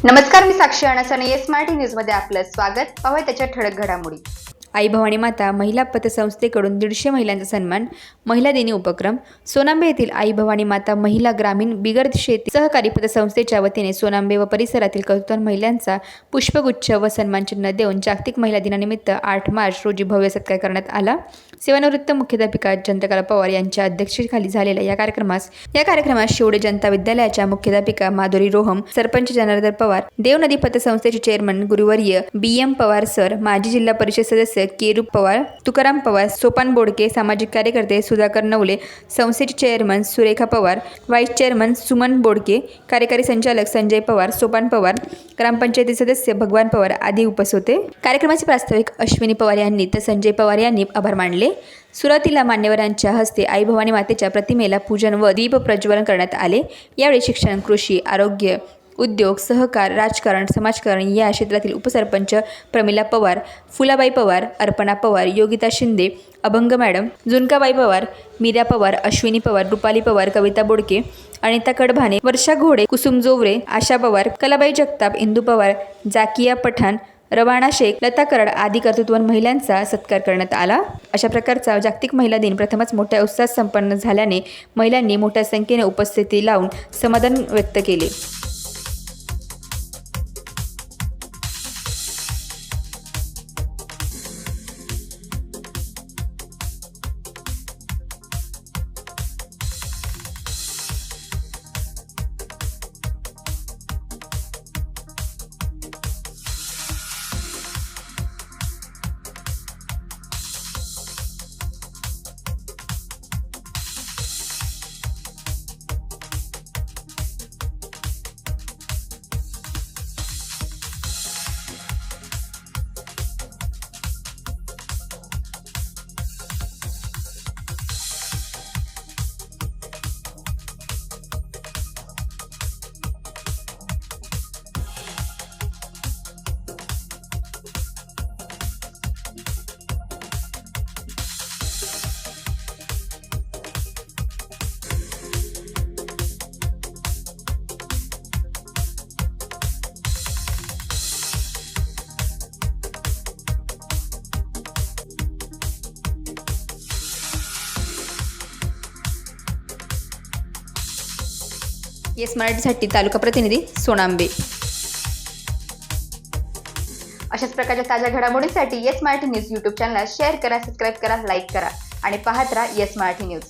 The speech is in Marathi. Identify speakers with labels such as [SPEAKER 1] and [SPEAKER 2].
[SPEAKER 1] नमस्कार, मी साक्षी अणसन. येस मराठी न्यूजमध्ये आपलं स्वागत. पाहूया त्याच्या ठळक घडामोडी.
[SPEAKER 2] आई भवानी माता महिला पतसंस्थेकडून 150 महिलांचा सन्मान. महिला दिनी उपक्रम. सोनांबे येथील आई भवानी माता महिला ग्रामीण बिगर शेती सहकारी पतसंस्थेच्या वतीने सोनांबे व परिसरातील कर्तृत्ववान महिलांचा पुष्पगुच्छ व सन्मानचिन्ह देऊन जागतिक महिला दिनानिमित्त 8 मार्च रोजी भव्य सत्कार करण्यात आला. सेवानिवृत्त मुख्याध्यापिका चंद्रकला पवार यांच्या अध्यक्षतेखाली झालेल्या या कार्यक्रमात शिवडे जनता विद्यालयाच्या मुख्याध्यापिका माधुरी रोहम, सरपंच जनार्दन पवार, देवनदी पतसंस्थेचे चेअरमन गुरुवर्य BM पवार सर, माजी जिल्हा परिषद सदस्य केरू पवार, तुकाराम पवार, सोपान बोडके, सामाजिक कार्यकर्ते सुधाकर नवले, संस्थेचे chairman Surekha Pawar, vice chairman Suman Bodke, कार्यकारी संचालक संजय पवार, सोपान पवार, ग्रामपंचायती सदस्य भगवान पवार आदी उपस्थित होते. कार्यक्रमाचे प्रास्ताविक अश्विनी पवार यांनी तर संजय पवार यांनी आभार मानले. सुरुवातीला मान्यवरांच्या हस्ते आई भवानी मातेच्या प्रतिमेला पूजन व दीप प्रज्वलन करण्यात आले. यावेळी शिक्षण, कृषी, आरोग्य, उद्योग, सहकार, राजकारण, समाजकारण या क्षेत्रातील उपसरपंच प्रमिला पवार, फुलाबाई पवार, अर्पणा पवार, योगिता शिंदे, अभंग मॅडम, झुणकाबाई पवार, मीरा पवार, अश्विनी पवार, रुपाली पवार, कविता बोडके, अनिता कडभाने, वर्षा घोडे, कुसुम जोवरे, आशा पवार, कलाबाई जगताप, इंदू पवार, जाकिया पठाण, रवाना शेख, लता करड आदी कर्तृत्ववान महिलांचा सत्कार करण्यात आला. अशा प्रकारचा जागतिक महिला दिन प्रथमच मोठ्या उत्साहात संपन्न झाल्याने महिलांनी मोठ्या संख्येने उपस्थिती लावून समाधान व्यक्त केले. येस मराठीसाठी तालुका प्रतिनिधी सोनांबे.
[SPEAKER 1] अशाच प्रकारच्या ताज्या घडामोडींसाठी येस मराठी न्यूज यूट्यूब चॅनलला शेअर करा, सबस्क्राईब करा, लाईक करा आणि पाहत राहा येस मराठी न्यूज.